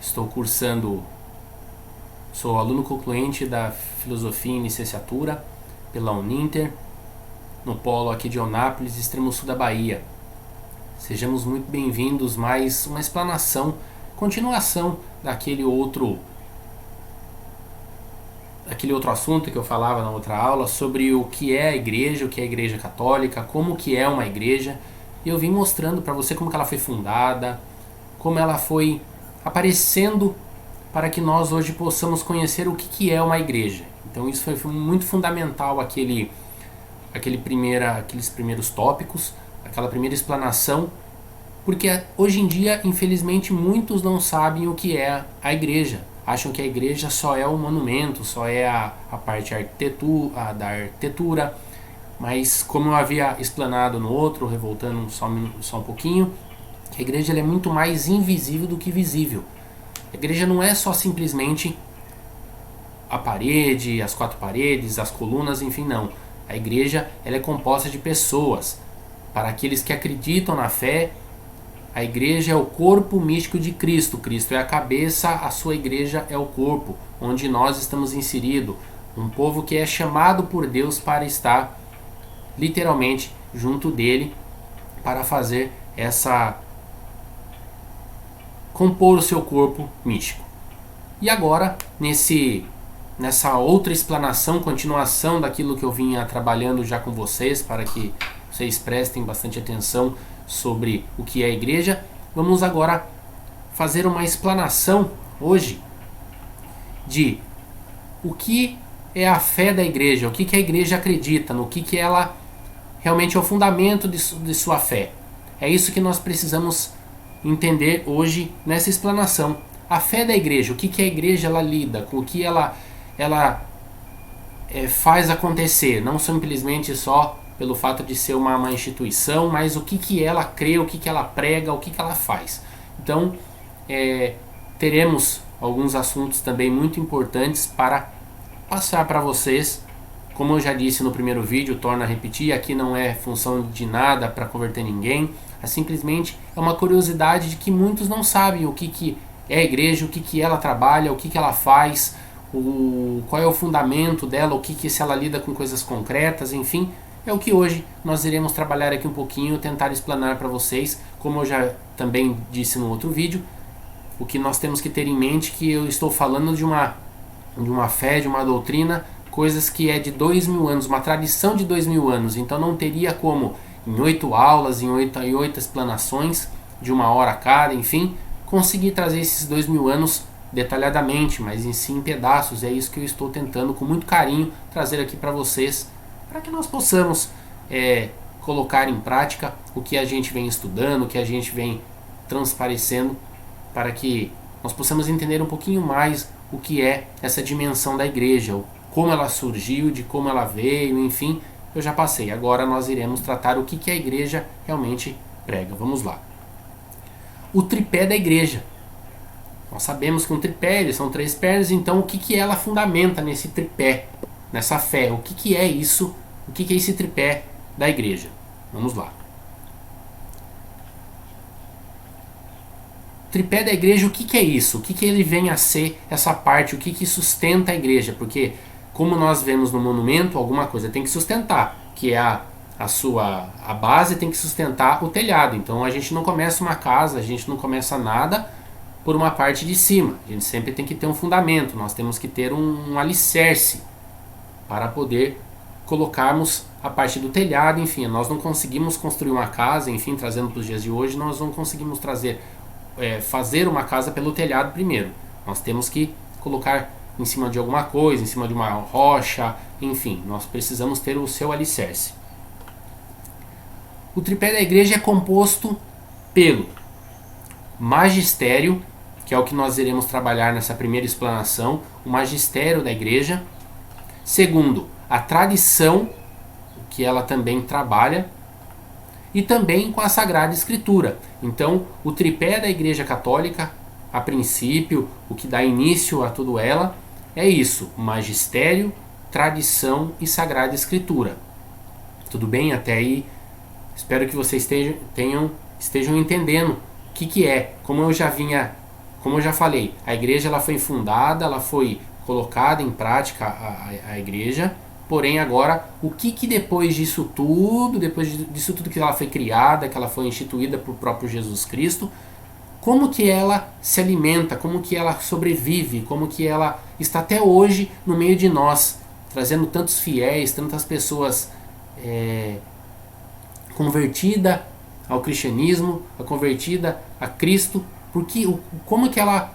Estou cursando, sou aluno concluinte da Filosofia em Licenciatura pela Uninter, no polo aqui de Onápolis, extremo sul da Bahia. Sejamos muito bem-vindos, mais uma explanação, continuação daquele outro assunto que eu falava na outra aula sobre o que é a Igreja Católica, como que é uma igreja. E eu vim mostrando para você como que ela foi fundada, como ela foi aparecendo para que nós hoje possamos conhecer o que é uma igreja. Então isso foi muito fundamental, aqueles primeiros tópicos, aquela primeira explanação, porque hoje em dia, infelizmente, muitos não sabem o que é a igreja. Acham que a igreja só é o monumento, só é a parte da arquitetura, mas como eu havia explanado no outro, revoltando só um pouquinho, a igreja ela é muito mais invisível do que visível. A igreja não é só simplesmente a parede, as quatro paredes, as colunas, enfim, não. A igreja ela é composta de pessoas. Para aqueles que acreditam na fé, a igreja é o corpo místico de Cristo. Cristo é a cabeça, a sua igreja é o corpo, onde nós estamos inseridos. Um povo que é chamado por Deus para estar literalmente junto dele, para fazer compor o seu corpo místico. E agora, nessa outra explanação, continuação daquilo que eu vinha trabalhando já com vocês, para que vocês prestem bastante atenção sobre o que é a igreja, vamos agora fazer uma explanação hoje de o que é a fé da igreja, o que a igreja acredita, no que ela realmente é o fundamento de sua fé. É isso que nós precisamos entender hoje nessa explanação. A fé da igreja, o que a igreja ela lida, com o que ela faz acontecer, não simplesmente só pelo fato de ser uma instituição, mas o que ela crê, o que ela prega, o que ela faz. Então, teremos alguns assuntos também muito importantes para passar para vocês. Como eu já disse no primeiro vídeo, torno a repetir, aqui não é função de nada para converter ninguém, simplesmente é uma curiosidade de que muitos não sabem o que é a igreja, o que ela trabalha, o que ela faz, qual é o fundamento dela, o que se ela lida com coisas concretas, enfim, é o que hoje nós iremos trabalhar aqui um pouquinho, tentar explanar para vocês. Como eu já também disse no outro vídeo, o que nós temos que ter em mente que eu estou falando de uma fé, de uma doutrina, coisas que é de 2000 anos, uma tradição de 2000 anos, então não teria como em 8 aulas, em 8 explanações de 1 hora cada, enfim, conseguir trazer esses 2000 anos detalhadamente, mas em si em pedaços. É isso que eu estou tentando com muito carinho trazer aqui para vocês, para que nós possamos colocar em prática o que a gente vem estudando, o que a gente vem transparecendo, para que nós possamos entender um pouquinho mais o que é essa dimensão da igreja, como ela surgiu, de como ela veio, enfim, eu já passei. Agora nós iremos tratar o que a igreja realmente prega. Vamos lá. O tripé da igreja. Nós sabemos que um tripé são 3 pernas, então o que ela fundamenta nesse tripé, nessa fé? O que é isso? O que é esse tripé da igreja? Vamos lá. Tripé da igreja, o que é isso? O que ele vem a ser, essa parte? O que sustenta a igreja? Porque como nós vemos no monumento, alguma coisa tem que sustentar, que é a base tem que sustentar o telhado. Então a gente não começa uma casa, a gente não começa nada por uma parte de cima. A gente sempre tem que ter um fundamento, nós temos que ter um alicerce para poder colocarmos a parte do telhado. Enfim, nós não conseguimos construir uma casa, enfim, trazendo para os dias de hoje, nós não conseguimos fazer uma casa pelo telhado primeiro. Nós temos que colocar em cima de alguma coisa, em cima de uma rocha, enfim, nós precisamos ter o seu alicerce. O tripé da igreja é composto pelo magistério, que é o que nós iremos trabalhar nessa primeira explanação, o magistério da igreja. Segundo, a tradição, que ela também trabalha, e também com a Sagrada Escritura. Então, o tripé da Igreja Católica, a princípio, o que dá início a tudo ela, é isso: magistério, tradição e Sagrada Escritura. Tudo bem? Até aí, espero que vocês estejam entendendo o que é. Como eu já vinha Como eu já falei, a igreja ela foi fundada, ela foi colocada em prática a igreja, porém agora, o que depois disso tudo, que ela foi criada, que ela foi instituída por próprio Jesus Cristo, como que ela se alimenta, como que ela sobrevive, como que ela está até hoje no meio de nós, trazendo tantos fiéis, tantas pessoas convertidas ao cristianismo, convertida a Cristo, porque como que ela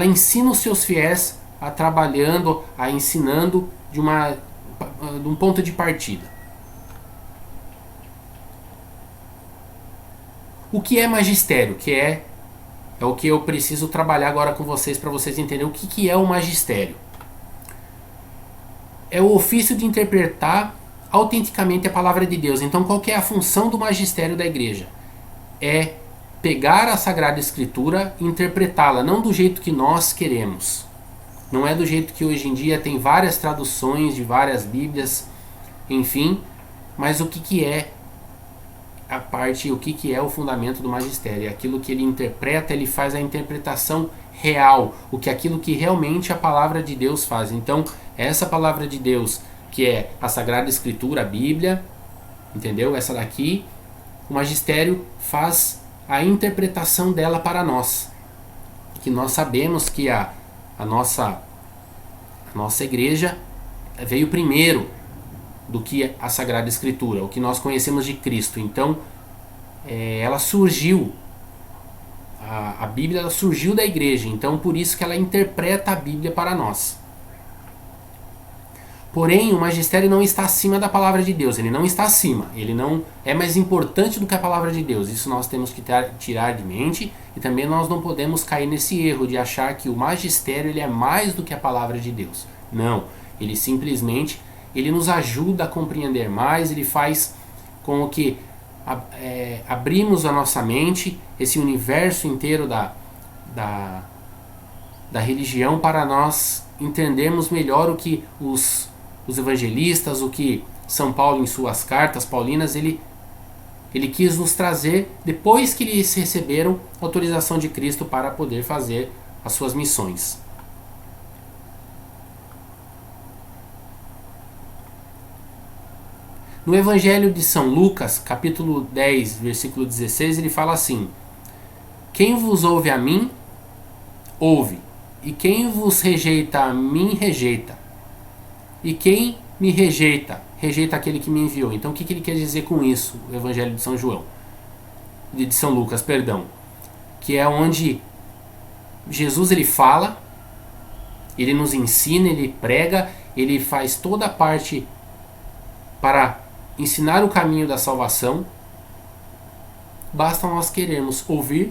ensina os seus fiéis a trabalhando, a ensinando de um ponto de partida. O que é magistério? Que é o que eu preciso trabalhar agora com vocês para vocês entenderem o que é o magistério. É o ofício de interpretar autenticamente a palavra de Deus. Então, qual que é a função do magistério da igreja? É pegar a Sagrada Escritura e interpretá-la, não do jeito que nós queremos. Não é do jeito que hoje em dia tem várias traduções de várias bíblias, enfim, mas o que é a parte, o que é o fundamento do magistério? É aquilo que ele interpreta, ele faz a interpretação real, aquilo que realmente a palavra de Deus faz. Então, essa palavra de Deus, que é a Sagrada Escritura, a Bíblia, entendeu? Essa daqui, o magistério faz a interpretação dela para nós. Que nós sabemos que a nossa igreja veio primeiro do que a Sagrada Escritura, o que nós conhecemos de Cristo. Então, ela surgiu, a Bíblia ela surgiu da igreja, então por isso que ela interpreta a Bíblia para nós. Porém, o magistério não está acima da palavra de Deus, ele não está acima, ele não é mais importante do que a palavra de Deus. Isso nós temos que tirar de mente, e também nós não podemos cair nesse erro de achar que o magistério ele é mais do que a palavra de Deus. Não, ele simplesmente ele nos ajuda a compreender mais, ele faz com que abrimos a nossa mente, esse universo inteiro da religião, para nós entendermos melhor o que os evangelistas, o que São Paulo em suas cartas paulinas, ele quis nos trazer depois que eles receberam autorização de Cristo para poder fazer as suas missões. No Evangelho de São Lucas, capítulo 10, versículo 16, ele fala assim: quem vos ouve a mim, ouve, e quem vos rejeita a mim, rejeita. E quem me rejeita, rejeita aquele que me enviou. Então o que ele quer dizer com isso, o Evangelho de São João? De São Lucas, perdão. Que é onde Jesus ele fala, ele nos ensina, ele prega, ele faz toda a parte para ensinar o caminho da salvação. Basta nós querermos ouvir,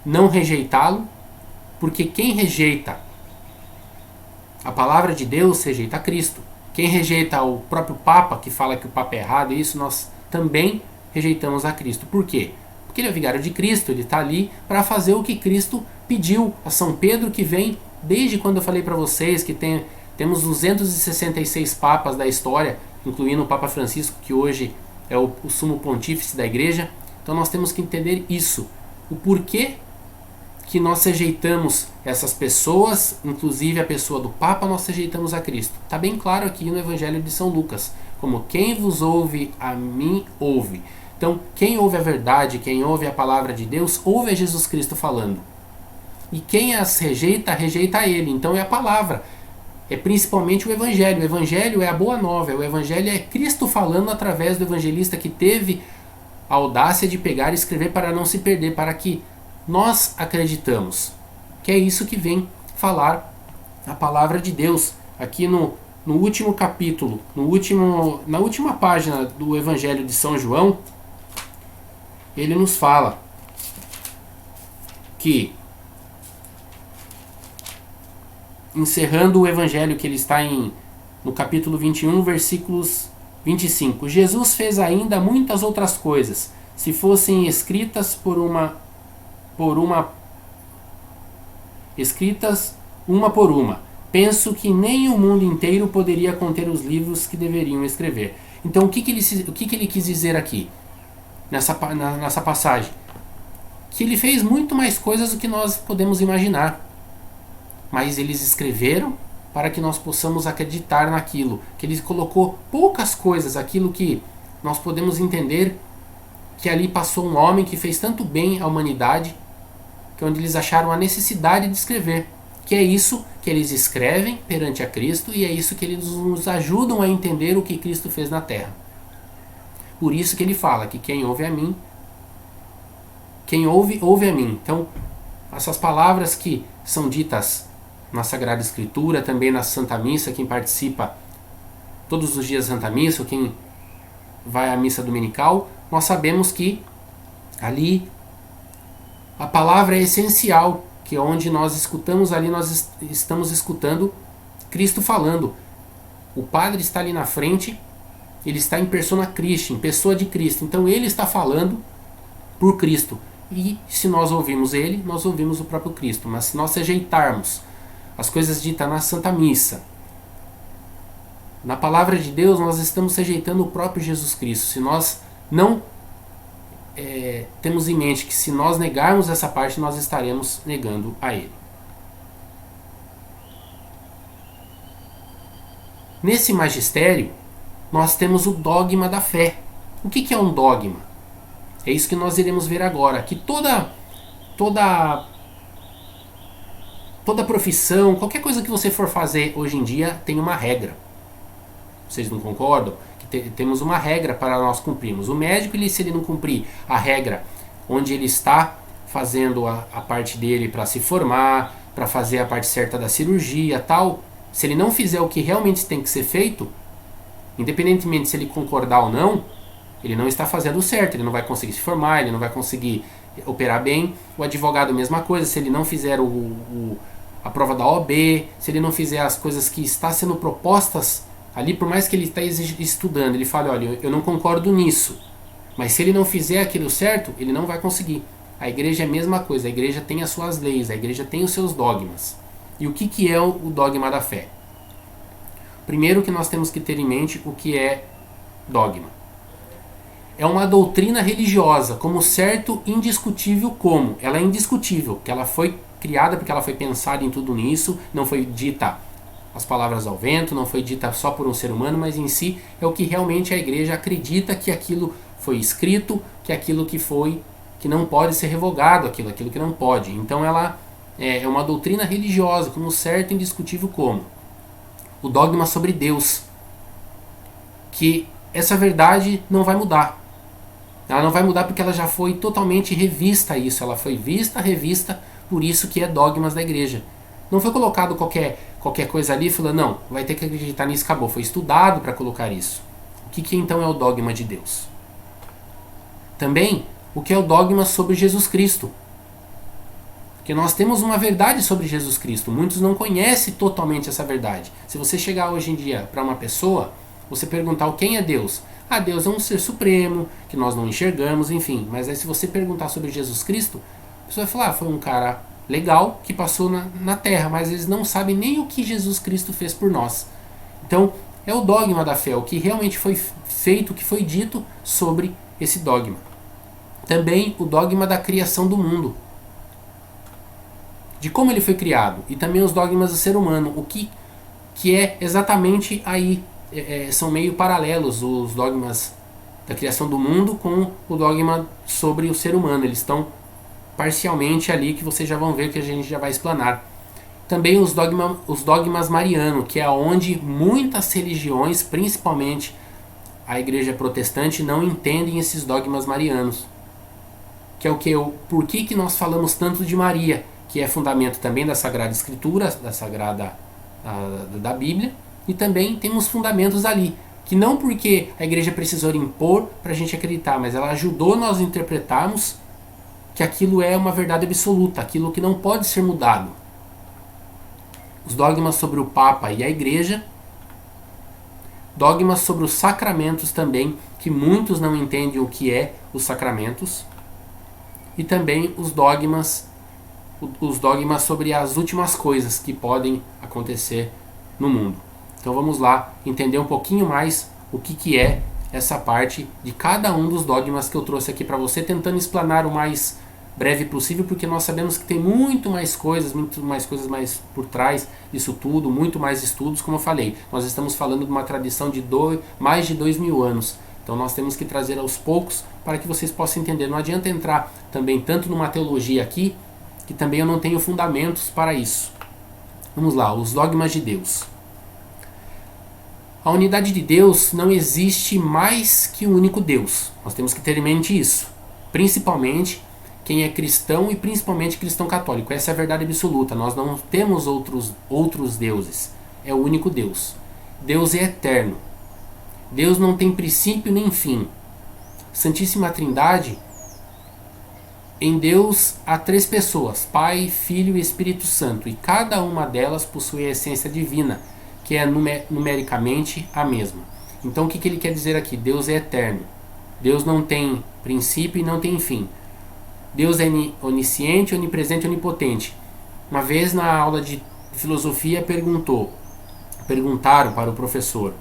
não rejeitá-lo, porque quem rejeita a palavra de Deus rejeita a Cristo. Quem rejeita o próprio Papa, que fala que o Papa é errado, isso nós também rejeitamos a Cristo. Por quê? Porque ele é o vigário de Cristo, ele está ali para fazer o que Cristo pediu a São Pedro, que vem desde quando eu falei para vocês que temos 266 papas da história, incluindo o Papa Francisco, que hoje é o sumo pontífice da igreja. Então nós temos que entender isso, o porquê que nós rejeitamos essas pessoas, inclusive a pessoa do Papa, nós rejeitamos a Cristo. Está bem claro aqui no Evangelho de São Lucas, como quem vos ouve a mim, ouve. Então quem ouve a verdade, quem ouve a palavra de Deus, ouve a Jesus Cristo falando. E quem as rejeita, rejeita a ele. Então é a palavra. É principalmente o Evangelho. O Evangelho é a boa nova. O Evangelho é Cristo falando através do evangelista que teve a audácia de pegar e escrever para não se perder, para que nós acreditamos. Que é isso que vem falar a palavra de Deus. Aqui no último capítulo, na última página do Evangelho de São João, ele nos fala que, encerrando o Evangelho, que ele está no capítulo 21, versículos 25. Jesus fez ainda muitas outras coisas, se fossem escritas uma por uma. Penso que nem o mundo inteiro poderia conter os livros que deveriam escrever. Então o que ele quis dizer aqui, nessa passagem? que ele fez muito mais coisas do que nós podemos imaginar. Mas eles escreveram para que nós possamos acreditar naquilo, que ele colocou poucas coisas, aquilo que nós podemos entender que ali passou um homem que fez tanto bem à humanidade, que onde eles acharam a necessidade de escrever, que é isso que eles escrevem perante a Cristo e é isso que eles nos ajudam a entender o que Cristo fez na terra. Por isso que ele fala que quem ouve a mim, quem ouve, ouve a mim. Então, essas palavras que são ditas na Sagrada Escritura, também na Santa Missa, quem participa todos os dias da Santa Missa, ou quem vai à missa dominical, nós sabemos que ali a palavra é essencial, que é onde nós escutamos ali, nós estamos escutando Cristo falando. O Padre está ali na frente, ele está em persona Christi, em pessoa de Cristo, então ele está falando por Cristo. E se nós ouvimos ele, nós ouvimos o próprio Cristo. Mas se nós rejeitarmos as coisas ditas na Santa Missa, na palavra de Deus, nós estamos rejeitando o próprio Jesus Cristo. Se nós não temos em mente que se nós negarmos essa parte, nós estaremos negando a ele. Nesse magistério, nós temos o dogma da fé. O que é um dogma? É isso que nós iremos ver agora, que toda profissão, qualquer coisa que você for fazer hoje em dia tem uma regra. Vocês não concordam? Que temos uma regra para nós cumprirmos. O médico, se ele não cumprir a regra onde ele está fazendo a parte dele para se formar, para fazer a parte certa da cirurgia, tal, se ele não fizer o que realmente tem que ser feito, independentemente se ele concordar ou não, ele não está fazendo certo, ele não vai conseguir se formar, ele não vai conseguir operar bem. O advogado, mesma coisa, se ele não fizer a prova da OAB, se ele não fizer as coisas que estão sendo propostas ali, por mais que ele esteja estudando, ele fala, olha, eu não concordo nisso, mas se ele não fizer aquilo certo, ele não vai conseguir. A igreja é a mesma coisa, a igreja tem as suas leis, a igreja tem os seus dogmas. E o que é o dogma da fé? Primeiro que nós temos que ter em mente o que é dogma. É uma doutrina religiosa, como certo, indiscutível como. Ela é indiscutível, que ela foi criada porque ela foi pensada em tudo nisso, não foi dita as palavras ao vento, não foi dita só por um ser humano, mas em si é o que realmente a igreja acredita que aquilo foi escrito, que aquilo que foi, que não pode ser revogado, aquilo que não pode. Então ela é uma doutrina religiosa, como certo, indiscutível como. O dogma sobre Deus, que essa verdade não vai mudar. Ela não vai mudar porque ela já foi totalmente revista isso. Ela foi vista, revista, por isso que é dogmas da igreja. Não foi colocado qualquer coisa ali e falando, não, vai ter que acreditar nisso, acabou. Foi estudado para colocar isso. O que então é o dogma de Deus? Também, o que é o dogma sobre Jesus Cristo? Porque nós temos uma verdade sobre Jesus Cristo. Muitos não conhecem totalmente essa verdade. Se você chegar hoje em dia para uma pessoa, você perguntar quem é Deus? Ah, Deus é um ser supremo, que nós não enxergamos, enfim. Mas aí se você perguntar sobre Jesus Cristo, a pessoa vai falar, foi um cara legal que passou na Terra, mas eles não sabem nem o que Jesus Cristo fez por nós. Então, é o dogma da fé, o que realmente foi feito, o que foi dito sobre esse dogma. Também o dogma da criação do mundo, de como ele foi criado, e também os dogmas do ser humano, o que é exatamente aí. São meio paralelos os dogmas da criação do mundo com o dogma sobre o ser humano. Eles estão parcialmente ali, que vocês já vão ver, que a gente já vai explanar. Também os dogmas marianos, que é onde muitas religiões, principalmente a igreja protestante, não entendem esses dogmas marianos. Que é o que? Por que nós falamos tanto de Maria, que é fundamento também da Sagrada Escritura, da Bíblia. E também temos fundamentos ali, que não porque a igreja precisou impor para a gente acreditar, mas ela ajudou nós a interpretarmos que aquilo é uma verdade absoluta, aquilo que não pode ser mudado. Os dogmas sobre o Papa e a igreja, dogmas sobre os sacramentos também, que muitos não entendem o que é os sacramentos, e também os dogmas sobre as últimas coisas que podem acontecer no mundo. Então vamos lá entender um pouquinho mais o que é essa parte de cada um dos dogmas que eu trouxe aqui para você, tentando explanar o breve possível, porque nós sabemos que tem muito mais coisas mais por trás disso tudo, muito mais estudos, como eu falei. Nós estamos falando de uma tradição de mais de 2.000 anos. Então nós temos que trazer aos poucos para que vocês possam entender. Não adianta entrar também tanto numa teologia aqui, que também eu não tenho fundamentos para isso. Vamos lá, os dogmas de Deus. A unidade de Deus não existe mais que um único Deus. Nós temos que ter em mente isso. Principalmente quem é cristão e principalmente cristão católico. Essa é a verdade absoluta. Nós não temos outros deuses. É o único Deus. Deus é eterno. Deus não tem princípio nem fim. Santíssima Trindade, em Deus há 3 pessoas, Pai, Filho e Espírito Santo, e cada uma delas possui a essência divina, que é numericamente a mesma. Então o que ele quer dizer aqui? Deus é eterno. Deus não tem princípio e não tem fim. Deus é onisciente, onipresente e onipotente. Uma vez na aula de filosofia perguntaram para o professor: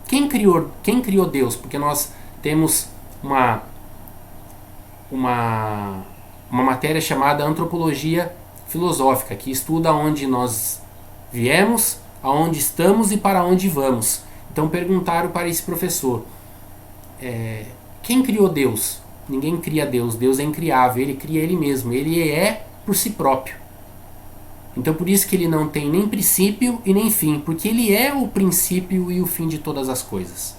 quem criou Deus? Porque nós temos uma matéria chamada antropologia filosófica, que estuda onde nós viemos, aonde estamos e para onde vamos. Então perguntaram para esse professor: quem criou Deus? Ninguém cria Deus. Deus é incriável. Ele cria Ele mesmo. Ele é por si próprio. Então por isso que Ele não tem nem princípio e nem fim, porque Ele é o princípio e o fim de todas as coisas.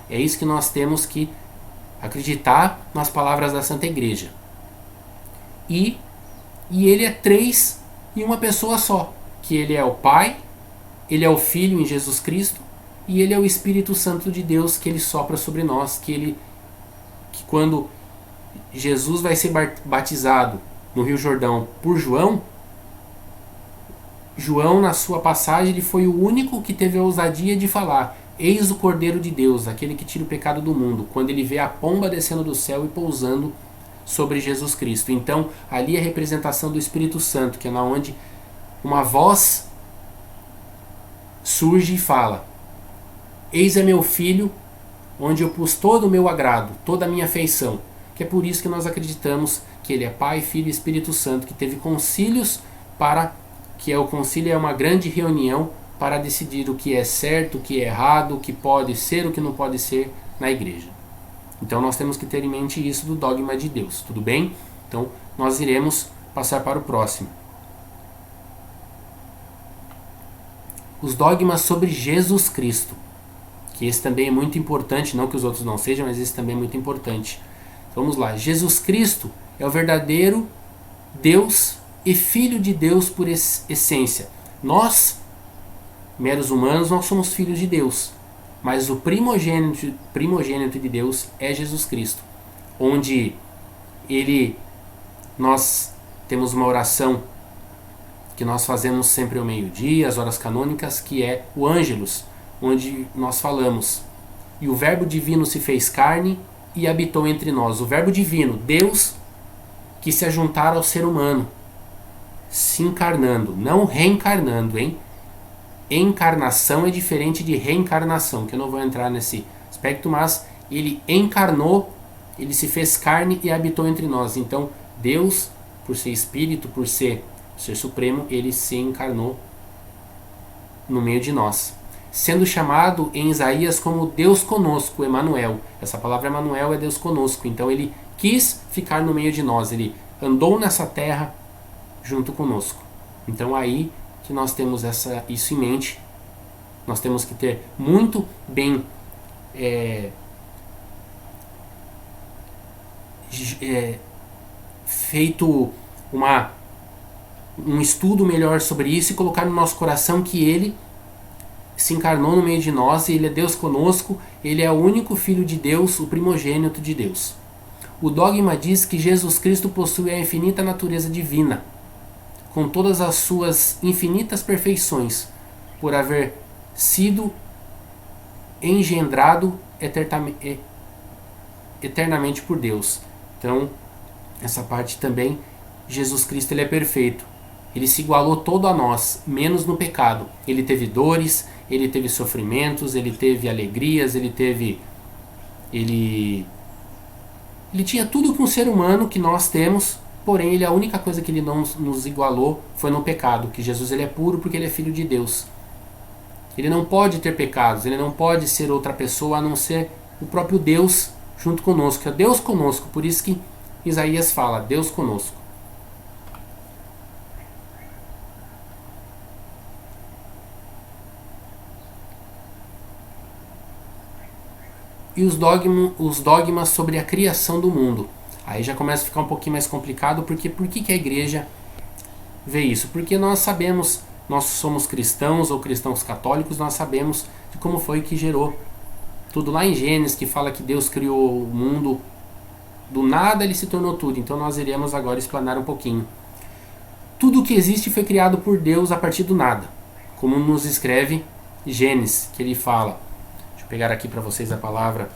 É isso que nós temos que acreditar nas palavras da Santa Igreja. E Ele é 3 em uma pessoa só, que Ele é o Pai, Ele é o Filho em Jesus Cristo e Ele é o Espírito Santo de Deus, que Ele sopra sobre nós, que quando Jesus vai ser batizado no Rio Jordão por João, na sua passagem, ele foi o único que teve a ousadia de falar: eis o Cordeiro de Deus, aquele que tira o pecado do mundo, quando ele vê a pomba descendo do céu e pousando sobre Jesus Cristo. Então ali é a representação do Espírito Santo, que é onde uma voz surge e fala: eis é meu Filho, onde eu pus todo o meu agrado, toda a minha afeição. Que é por isso que nós acreditamos que Ele é Pai, Filho e Espírito Santo, que teve concílios o concílio é uma grande reunião para decidir o que é certo, o que é errado, o que pode ser, o que não pode ser na igreja. Então nós temos que ter em mente isso do dogma de Deus, tudo bem? Então nós iremos passar para o próximo. Os dogmas sobre Jesus Cristo, que esse também é muito importante, não que os outros não sejam, mas esse também é muito importante. Vamos lá, Jesus Cristo é o verdadeiro Deus e Filho de Deus por essência. Nós, meros humanos, nós somos filhos de Deus, mas o primogênito de Deus é Jesus Cristo, onde nós temos uma oração que nós fazemos sempre ao meio-dia, as horas canônicas, que é o Ângelus, onde nós falamos: e o Verbo divino se fez carne e habitou entre nós. O Verbo divino, Deus, que se ajuntar ao ser humano, se encarnando, não reencarnando, hein? Encarnação é diferente de reencarnação, que eu não vou entrar nesse aspecto, mas ele encarnou, ele se fez carne e habitou entre nós. Então Deus, por ser Espírito, por ser supremo, ele se encarnou no meio de nós, sendo chamado em Isaías como Deus conosco, Emanuel. Essa palavra Emanuel é Deus conosco. Então ele quis ficar no meio de nós, ele andou nessa terra junto conosco. Então aí que nós temos isso em mente. Nós temos que ter muito bem feito um estudo melhor sobre isso e colocar no nosso coração que ele se encarnou no meio de nós e ele é Deus conosco, ele é o único Filho de Deus, o primogênito de Deus. O dogma diz que Jesus Cristo possui a infinita natureza divina, com todas as suas infinitas perfeições, por haver sido engendrado eternamente por Deus. Então, essa parte também, Jesus Cristo ele é perfeito. Ele se igualou todo a nós, menos no pecado. Ele teve dores, ele teve sofrimentos, ele teve alegrias, ele tinha tudo que um ser humano que nós temos, porém a única coisa que ele não nos igualou foi no pecado, que Jesus ele é puro porque ele é filho de Deus. Ele não pode ter pecados, ele não pode ser outra pessoa a não ser o próprio Deus junto conosco. É Deus conosco, por isso que Isaías fala, Deus conosco. E os dogmas sobre a criação do mundo. Aí já começa a ficar um pouquinho mais complicado, porque por que a igreja vê isso? Porque nós sabemos, nós somos cristãos ou cristãos católicos, nós sabemos de como foi que gerou tudo lá em Gênesis, que fala que Deus criou o mundo, do nada ele se tornou tudo. Então nós iremos agora explanar um pouquinho. Tudo que existe foi criado por Deus a partir do nada, como nos escreve Gênesis, que ele fala. Deixa eu pegar aqui para vocês a palavra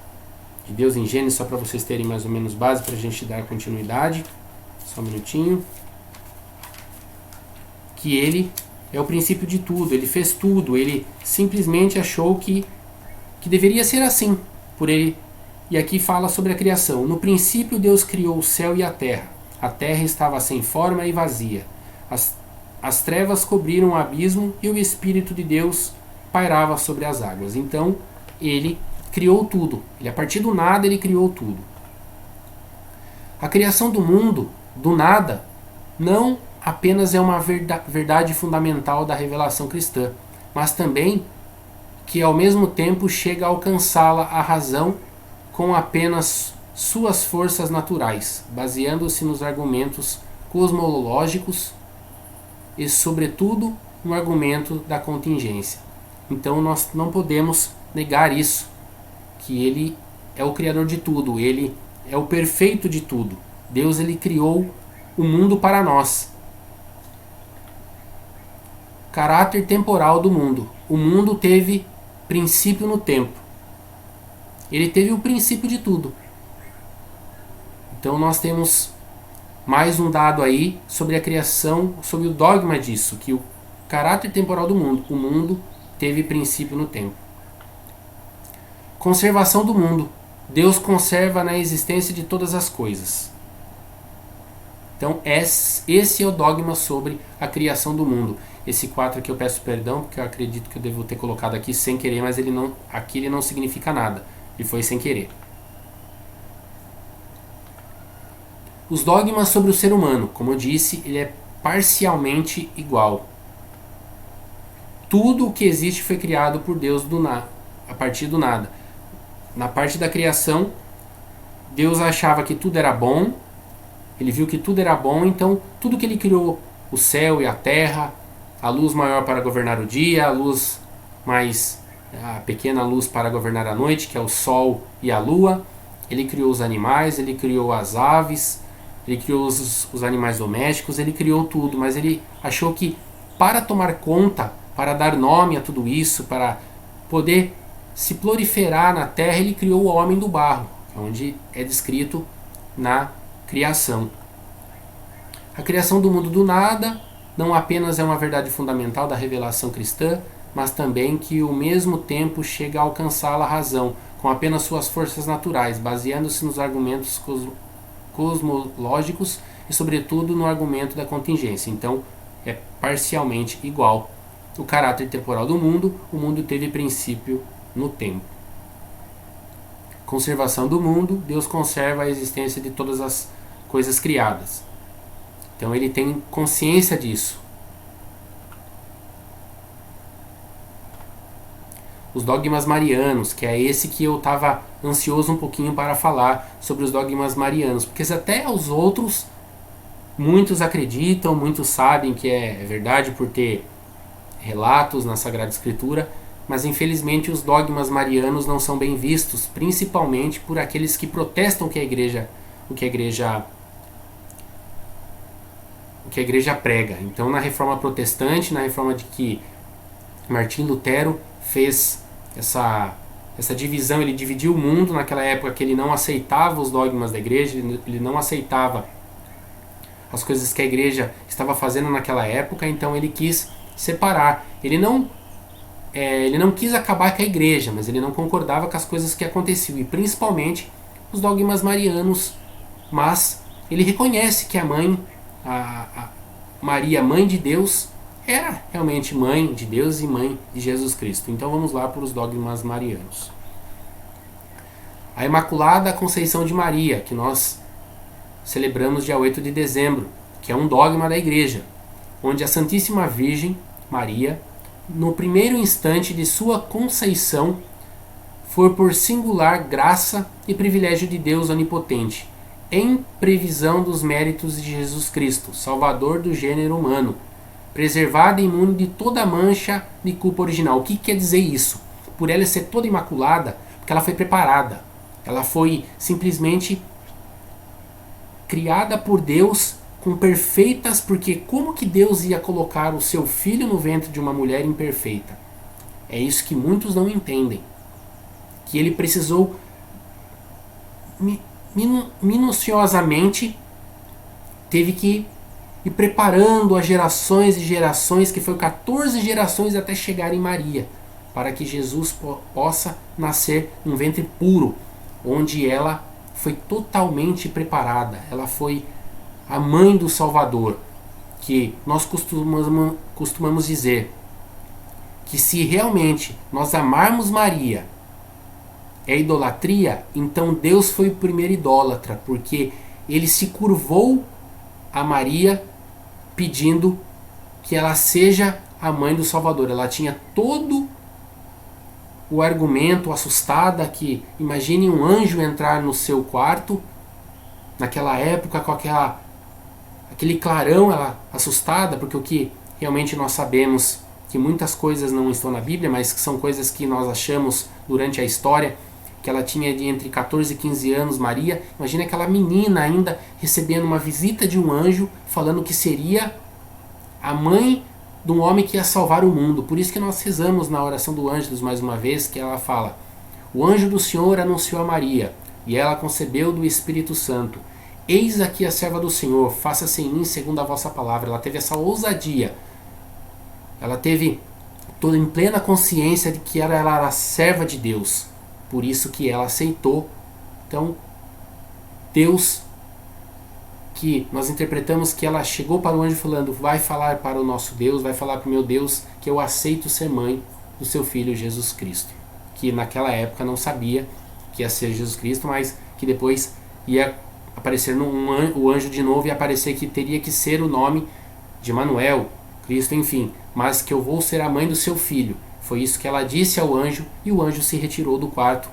de Deus em Gênesis, só para vocês terem mais ou menos base para a gente dar continuidade. Só um minutinho. Que ele é o princípio de tudo, ele fez tudo, ele simplesmente achou que deveria ser assim, por ele. E aqui fala sobre a criação. No princípio Deus criou o céu e a terra estava sem forma e vazia. As trevas cobriram o abismo e o Espírito de Deus pairava sobre as águas. Então ele criou tudo, a partir do nada ele criou tudo. A criação do mundo, do nada, não apenas é uma verdade fundamental da revelação cristã, mas também que ao mesmo tempo chega a alcançá-la a razão com apenas suas forças naturais, baseando-se nos argumentos cosmológicos e, sobretudo, no argumento da contingência. Então nós não podemos negar isso, que ele é o criador de tudo, ele é o perfeito de tudo. Deus ele criou o mundo para nós. Caráter temporal do mundo. O mundo teve princípio no tempo. Ele teve o princípio de tudo. Então nós temos mais um dado aí sobre a criação, sobre o dogma disso, que o caráter temporal do mundo, o mundo teve princípio no tempo. Conservação do mundo. Deus conserva na existência de todas as coisas. Então esse é o dogma sobre a criação do mundo. Esse 4 aqui eu peço perdão, porque eu acredito que eu devo ter colocado aqui sem querer, mas aqui ele não significa nada. Ele foi sem querer. Os dogmas sobre o ser humano, como eu disse, ele é parcialmente igual. Tudo o que existe foi criado por Deus a partir do nada. Na parte da criação, Deus achava que tudo era bom, ele viu que tudo era bom, então tudo que ele criou, o céu e a terra, a luz maior para governar o dia, a pequena luz para governar a noite, que é o sol e a lua. Ele criou os animais, ele criou as aves, ele criou os animais domésticos, ele criou tudo, mas ele achou que para tomar conta, para dar nome a tudo isso, para poder se proliferar na terra, ele criou o homem do barro, onde é descrito na criação. A criação do mundo do nada não apenas é uma verdade fundamental da revelação cristã, mas também que ao mesmo tempo chega a alcançá-la a razão, com apenas suas forças naturais, baseando-se nos argumentos cosmológicos e sobretudo no argumento da contingência. Então é parcialmente igual. O caráter temporal do mundo, o mundo teve princípio no tempo. Conservação do mundo, Deus conserva a existência de todas as coisas criadas. Então ele tem consciência disso. Os dogmas marianos, que é esse que eu estava ansioso um pouquinho para falar sobre os dogmas marianos, porque até os outros muitos acreditam, muitos sabem que é verdade por ter relatos na Sagrada Escritura, mas infelizmente os dogmas marianos não são bem vistos, principalmente por aqueles que protestam o que a igreja prega. Então na Reforma Protestante, na Reforma de que Martim Lutero fez essa divisão, ele dividiu o mundo naquela época que ele não aceitava os dogmas da igreja, ele não aceitava as coisas que a igreja estava fazendo naquela época, então ele quis separar. Ele não quis acabar com a igreja, mas ele não concordava com as coisas que aconteciam, e principalmente os dogmas marianos, mas ele reconhece que a Maria, mãe de Deus, era realmente mãe de Deus e mãe de Jesus Cristo. Então vamos lá para os dogmas marianos. A Imaculada Conceição de Maria, que nós celebramos dia 8 de dezembro, que é um dogma da Igreja, onde a Santíssima Virgem Maria, no primeiro instante de sua conceição, foi por singular graça e privilégio de Deus Onipotente, em previsão dos méritos de Jesus Cristo, Salvador do gênero humano, preservada e imune de toda mancha de culpa original. O que quer dizer isso? Por ela ser toda imaculada, porque ela foi preparada. Ela foi simplesmente criada por Deus com perfeitas, porque como que Deus ia colocar o seu filho no ventre de uma mulher imperfeita? É isso que muitos não entendem. Que ele precisou minuciosamente, teve que ir preparando as gerações e gerações, que foi 14 gerações até chegar em Maria, para que Jesus possa nascer num ventre puro, onde ela foi totalmente preparada. Ela foi a mãe do Salvador, que nós costumamos dizer que se realmente nós amarmos Maria é idolatria, então Deus foi o primeiro idólatra, porque ele se curvou a Maria pedindo que ela seja a mãe do Salvador. Ela tinha todo o argumento, assustada, que imagine um anjo entrar no seu quarto naquela época com aquele clarão, ela assustada, porque o que realmente nós sabemos que muitas coisas não estão na Bíblia, mas que são coisas que nós achamos durante a história, que ela tinha de entre 14 e 15 anos, Maria. Imagina aquela menina ainda recebendo uma visita de um anjo falando que seria a mãe de um homem que ia salvar o mundo. Por isso que nós rezamos na oração do Ângelus mais uma vez, que ela fala: o anjo do Senhor anunciou a Maria, e ela concebeu do Espírito Santo. Eis aqui a serva do Senhor, faça-se em mim segundo a vossa palavra. Ela teve essa ousadia. Ela teve toda em plena consciência de que ela era a serva de Deus. Por isso que ela aceitou. Então, Deus, que nós interpretamos que ela chegou para o anjo falando: vai falar para o nosso Deus, vai falar para o meu Deus que eu aceito ser mãe do seu filho Jesus Cristo. Que naquela época não sabia que ia ser Jesus Cristo, mas que depois ia aparecer o anjo de novo e aparecer que teria que ser o nome de Emanuel, Cristo, enfim, mas que eu vou ser a mãe do seu filho. Foi isso que ela disse ao anjo, e o anjo se retirou do quarto.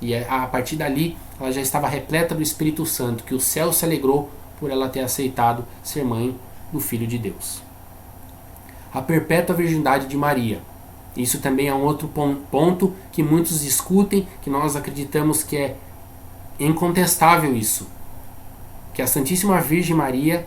E a partir dali, ela já estava repleta do Espírito Santo, que o céu se alegrou por ela ter aceitado ser mãe do Filho de Deus. A perpétua virgindade de Maria. Isso também é um outro ponto que muitos discutem, que nós acreditamos que é incontestável isso. Que a Santíssima Virgem Maria,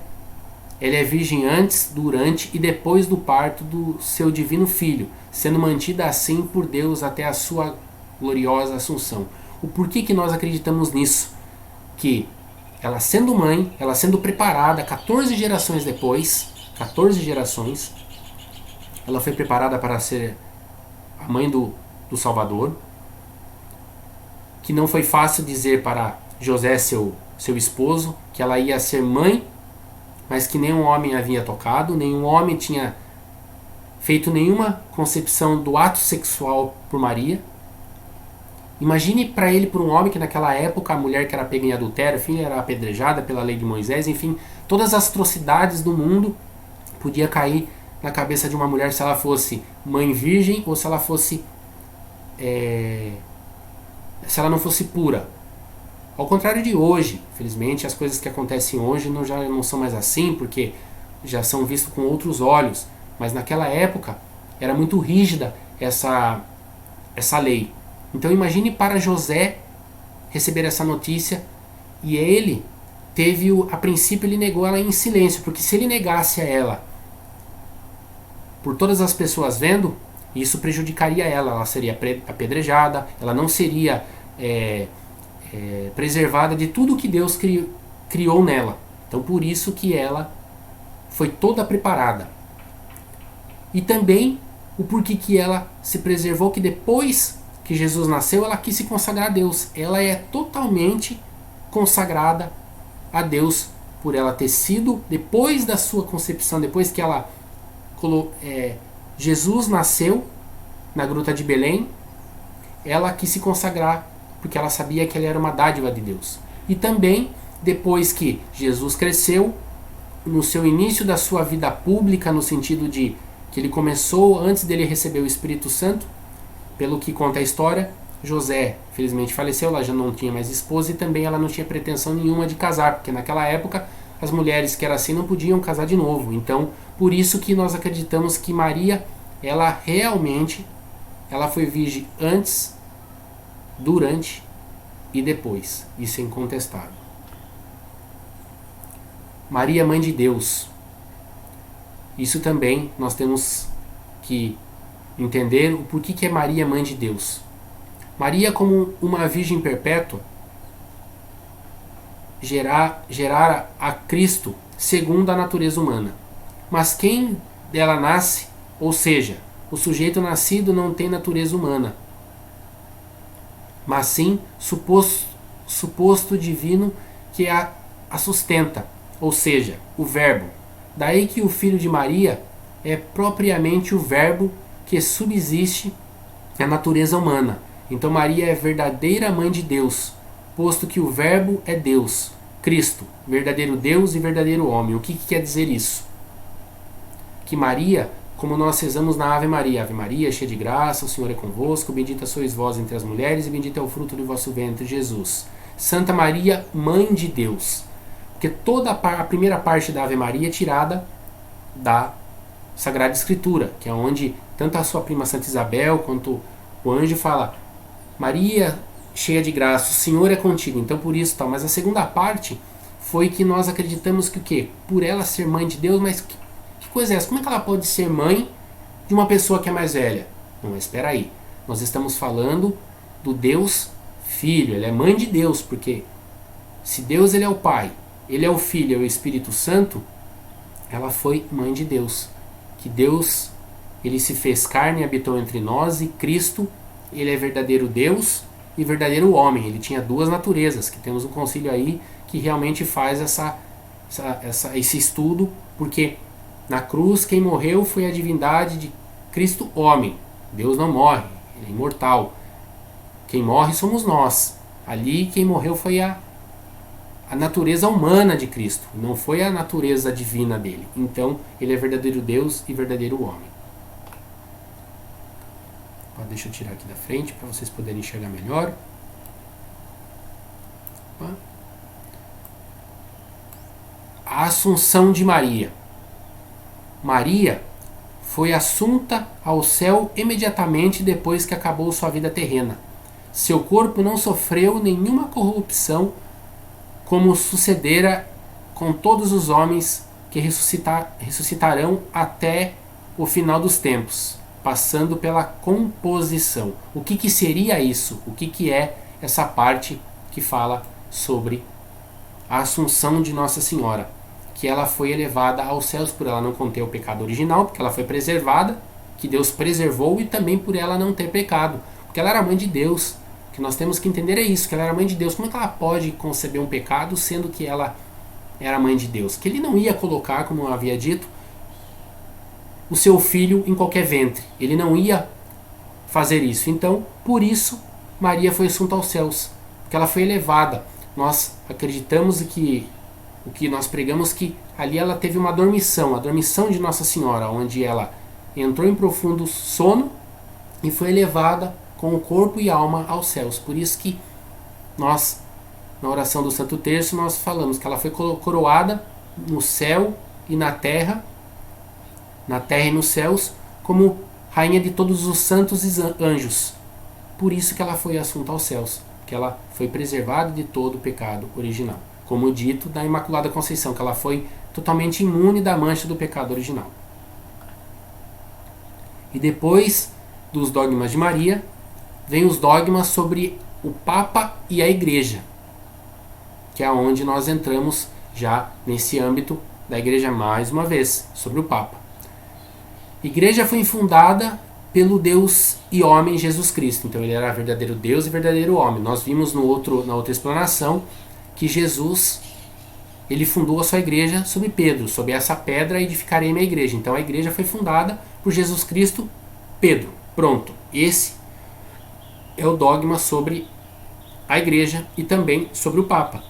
ela é virgem antes, durante e depois do parto do seu divino Filho, sendo mantida assim por Deus até a sua gloriosa Assunção. O porquê que nós acreditamos nisso? Que ela sendo mãe, ela sendo preparada 14 gerações depois, 14 gerações, ela foi preparada para ser a mãe do Salvador, que não foi fácil dizer para José, seu esposo, que ela ia ser mãe, mas que nenhum homem havia tocado, nenhum homem tinha feito nenhuma concepção do ato sexual por Maria. Imagine para ele, por um homem que naquela época a mulher que era pega em adultério, enfim, era apedrejada pela lei de Moisés, enfim, todas as atrocidades do mundo podia cair na cabeça de uma mulher se ela fosse mãe virgem ou se ela fosse se ela não fosse pura. Ao contrário de hoje, felizmente, as coisas que acontecem hoje já não são mais assim, porque já são vistas com outros olhos. Mas naquela época era muito rígida essa lei. Então imagine para José receber essa notícia, e ele a princípio ele negou ela em silêncio, porque se ele negasse a ela por todas as pessoas vendo, isso prejudicaria ela seria apedrejada, ela não seria preservada de tudo que Deus criou nela. Então por isso que ela foi toda preparada. E também o porquê que ela se preservou, que depois que Jesus nasceu, ela quis se consagrar a Deus. Ela é totalmente consagrada a Deus por ela ter sido, depois da sua concepção, depois que Jesus nasceu na gruta de Belém, ela quis se consagrar, porque ela sabia que ele era uma dádiva de Deus. E também, depois que Jesus cresceu, no seu início da sua vida pública, no sentido de que ele começou antes dele receber o Espírito Santo, pelo que conta a história, José, felizmente, faleceu, ela já não tinha mais esposa e também ela não tinha pretensão nenhuma de casar, porque naquela época as mulheres que eram assim não podiam casar de novo. Então, por isso que nós acreditamos que Maria, ela realmente, ela foi virgem antes, durante e depois. Isso é incontestável. Maria, mãe de Deus. Isso também nós temos que entender o porquê que é Maria, mãe de Deus. Maria, como uma virgem perpétua, gerara a Cristo segundo a natureza humana. Mas quem dela nasce, ou seja, o sujeito nascido não tem natureza humana, mas sim suposto divino que a sustenta, ou seja, o Verbo. Daí que o Filho de Maria é propriamente o Verbo que subsiste na natureza humana. Então Maria é verdadeira mãe de Deus, posto que o Verbo é Deus, Cristo, verdadeiro Deus e verdadeiro homem. O que quer dizer isso? Que Maria, como nós rezamos na Ave Maria, cheia de graça, o Senhor é convosco, bendita sois vós entre as mulheres e bendito é o fruto do vosso ventre, Jesus. Santa Maria, mãe de Deus. Porque toda a primeira parte da Ave Maria é tirada da Sagrada Escritura, que é onde tanto a sua prima Santa Isabel quanto o anjo fala: Maria, cheia de graça, o Senhor é contigo. Então por isso tal. Mas a segunda parte foi que nós acreditamos que o quê? Por ela ser mãe de Deus, mas que coisa é essa? Como é que ela pode ser mãe de uma pessoa que é mais velha? Não, mas espera aí. Nós estamos falando do Deus Filho. Ele é mãe de Deus, porque se Deus ele é o Pai, ele é o Filho, é o Espírito Santo, ela foi mãe de Deus. Que Deus, ele se fez carne e habitou entre nós, e Cristo, ele é verdadeiro Deus e verdadeiro homem. Ele tinha duas naturezas, que temos um concílio aí que realmente faz esse estudo, porque na cruz quem morreu foi a divindade de Cristo homem. Deus não morre, ele é imortal. Quem morre somos nós. Ali quem morreu foi a natureza humana de Cristo, não foi a natureza divina dele. Então ele é verdadeiro Deus e verdadeiro homem. Deixa eu tirar aqui da frente para vocês poderem enxergar melhor. A Assunção de Maria. Maria foi assunta ao céu imediatamente depois que acabou sua vida terrena. Seu corpo não sofreu nenhuma corrupção, como sucedera com todos os homens que ressuscitarão até o final dos tempos, passando pela composição. O que seria isso? O que é essa parte que fala sobre a Assunção de Nossa Senhora? Que ela foi elevada aos céus por ela não conter o pecado original, porque ela foi preservada, que Deus preservou, e também por ela não ter pecado, porque ela era mãe de Deus. O que nós temos que entender é isso, que ela era mãe de Deus. Como é que ela pode conceber um pecado sendo que ela era mãe de Deus? Que ele não ia colocar, como eu havia dito, o seu filho em qualquer ventre. Ele não ia fazer isso. Então, por isso, Maria foi assunta aos céus, porque ela foi elevada. Nós acreditamos que o que nós pregamos, que ali ela teve uma dormição, a dormição de Nossa Senhora, onde ela entrou em profundo sono e foi elevada com o corpo e alma aos céus. Por isso que nós, na oração do Santo Terço, nós falamos que ela foi coroada no céu e na terra e nos céus, como rainha de todos os santos e anjos. Por isso que ela foi assunta aos céus, que ela foi preservada de todo o pecado original. Como dito da Imaculada Conceição, que ela foi totalmente imune da mancha do pecado original. E depois dos dogmas de Maria, vem os dogmas sobre o Papa e a Igreja, que é onde nós entramos já nesse âmbito da Igreja mais uma vez, sobre o Papa. A Igreja foi fundada pelo Deus e homem Jesus Cristo. Então ele era verdadeiro Deus e verdadeiro homem. Nós vimos na outra explanação que Jesus, ele fundou a sua igreja sobre Pedro, sobre essa pedra edificarei minha igreja. Então a igreja foi fundada por Jesus Cristo, Pedro. Pronto, esse é o dogma sobre a igreja e também sobre o Papa.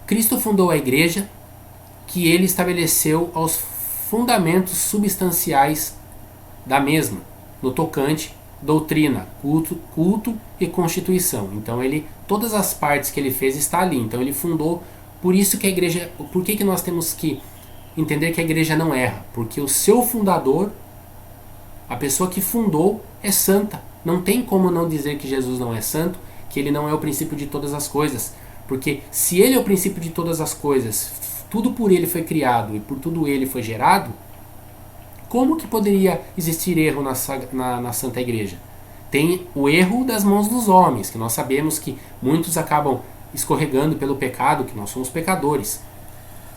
Cristo fundou a igreja, que ele estabeleceu aos fundamentos substanciais da mesma, no tocante doutrina, culto e constituição. Então todas as partes que ele fez está ali. Então ele fundou, por isso que a igreja, por que nós temos que entender que a igreja não erra? Porque o seu fundador, a pessoa que fundou, é santa. Não tem como não dizer que Jesus não é santo, que ele não é o princípio de todas as coisas. Porque se ele é o princípio de todas as coisas, tudo por ele foi criado e por tudo ele foi gerado, como que poderia existir erro na Santa Igreja? Tem o erro das mãos dos homens, que nós sabemos que muitos acabam escorregando pelo pecado, que nós somos pecadores.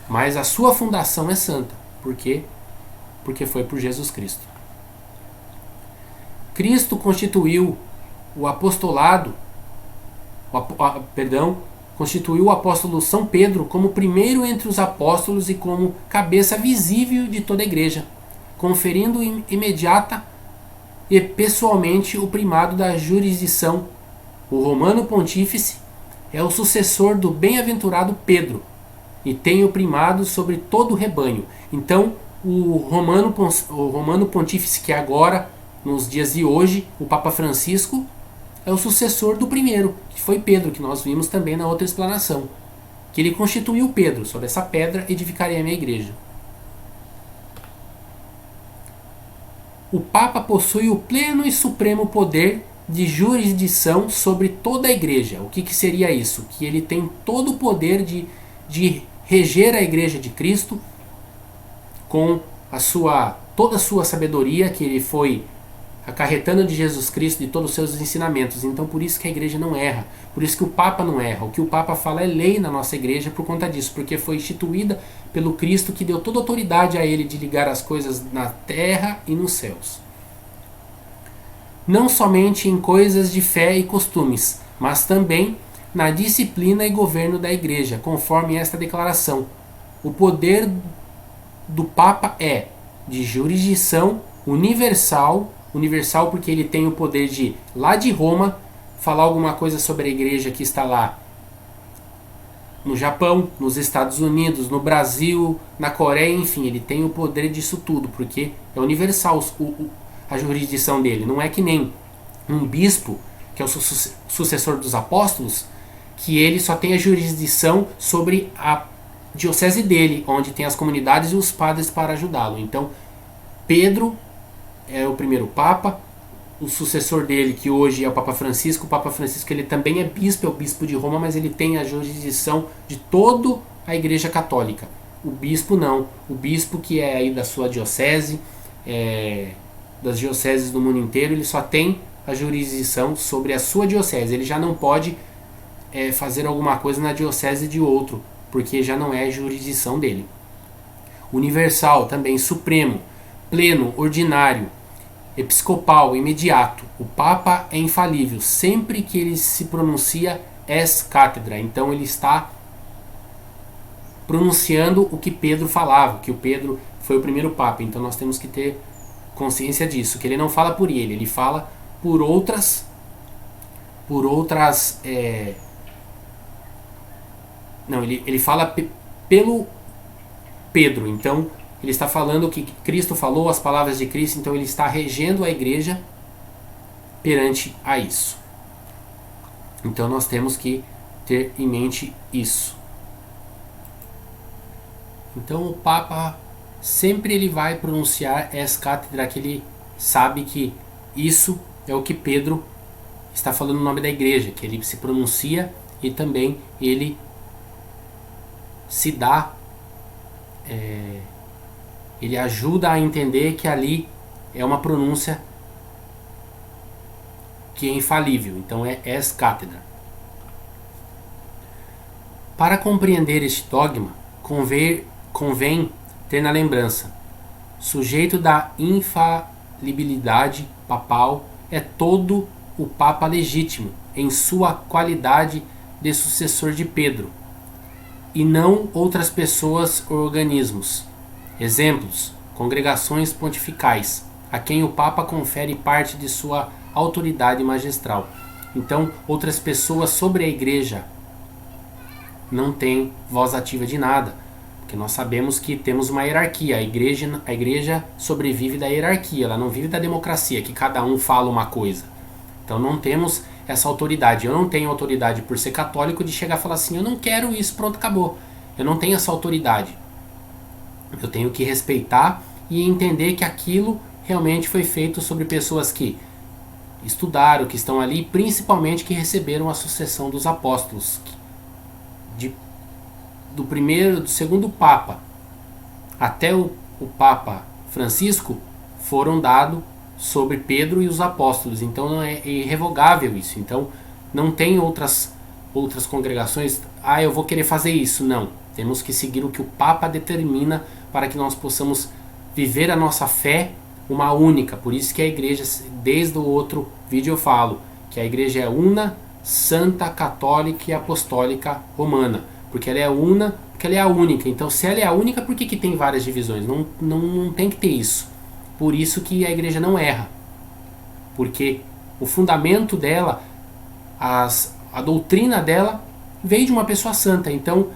Mas a sua fundação é santa. Por quê? Porque foi por Jesus Cristo. Cristo constituiu o apostolado, constituiu o apóstolo São Pedro como primeiro entre os apóstolos e como cabeça visível de toda a igreja, conferindo imediata e pessoalmente o primado da jurisdição. O romano pontífice é o sucessor do bem-aventurado Pedro e tem o primado sobre todo o rebanho. Então, o romano pontífice, que agora, nos dias de hoje, o Papa Francisco, é o sucessor do primeiro, que foi Pedro, que nós vimos também na outra explanação. Que ele constituiu Pedro, sobre essa pedra edificarei a minha igreja. O Papa possui o pleno e supremo poder de jurisdição sobre toda a igreja. O que seria isso? Que ele tem todo o poder de reger a igreja de Cristo com toda a sua sabedoria que ele foi acarretando de Jesus Cristo, de todos os seus ensinamentos. Então por isso que a igreja não erra, por isso que o Papa não erra. O que o Papa fala é lei na nossa igreja por conta disso, porque foi instituída pelo Cristo, que deu toda a autoridade a ele de ligar as coisas na terra e nos céus. Não somente em coisas de fé e costumes, mas também na disciplina e governo da igreja, conforme esta declaração. O poder do Papa é de jurisdição universal porque ele tem o poder de, lá de Roma, falar alguma coisa sobre a igreja que está lá no Japão, nos Estados Unidos, no Brasil, na Coreia, enfim, ele tem o poder disso tudo, porque é universal a jurisdição dele. Não é que nem um bispo, que é o sucessor dos apóstolos, que ele só tem a jurisdição sobre a diocese dele, onde tem as comunidades e os padres para ajudá-lo. Então, Pedro é o primeiro Papa, o sucessor dele, que hoje é o Papa Francisco. O Papa Francisco, ele também é o bispo de Roma, mas ele tem a jurisdição de toda a Igreja Católica. O bispo não. O bispo, que é aí da sua diocese, das dioceses do mundo inteiro, ele só tem a jurisdição sobre a sua diocese. Ele já não pode fazer alguma coisa na diocese de outro, porque já não é jurisdição dele. Universal também, supremo, pleno, ordinário, episcopal, imediato. O Papa é infalível. Sempre que ele se pronuncia ex cátedra, então ele está pronunciando o que Pedro falava, que o Pedro foi o primeiro Papa. Então nós temos que ter consciência disso, que ele não fala por ele fala por outras não, ele fala pelo Pedro. Então ele está falando o que Cristo falou, as palavras de Cristo. Então ele está regendo a igreja perante a isso. Então nós temos que ter em mente isso. Então o Papa sempre ele vai pronunciar ex cátedra, que ele sabe que isso é o que Pedro está falando no nome da igreja, que ele se pronuncia e também ele se dá, ele ajuda a entender que ali é uma pronúncia que é infalível. Então é ex cátedra. Para compreender este dogma, convém ter na lembrança: sujeito da infalibilidade papal é todo o Papa legítimo, em sua qualidade de sucessor de Pedro, e não outras pessoas ou organismos. Exemplos: congregações pontificais, a quem o Papa confere parte de sua autoridade magistral. Então, outras pessoas sobre a Igreja não têm voz ativa de nada, porque nós sabemos que temos uma hierarquia. A igreja sobrevive da hierarquia, ela não vive da democracia, que cada um fala uma coisa. Então não temos essa autoridade. Eu não tenho autoridade por ser católico de chegar e falar assim, eu não quero isso, pronto, acabou. Eu não tenho essa autoridade. Eu tenho que respeitar e entender que aquilo realmente foi feito sobre pessoas que estudaram, que estão ali, principalmente que receberam a sucessão dos apóstolos, do segundo Papa até o Papa Francisco foram dados sobre Pedro e os apóstolos. Então não é irrevogável isso. Então não tem outras congregações, eu vou querer fazer isso. Não, temos que seguir o que o Papa determina para que nós possamos viver a nossa fé uma única. Por isso que a igreja, desde o outro vídeo eu falo que a igreja é una, santa, católica e apostólica romana, porque ela é una, porque ela é a única. Então se ela é a única, por que tem várias divisões? Não tem que ter isso. Por isso que a igreja não erra, porque o fundamento dela, a doutrina dela veio de uma pessoa santa. Então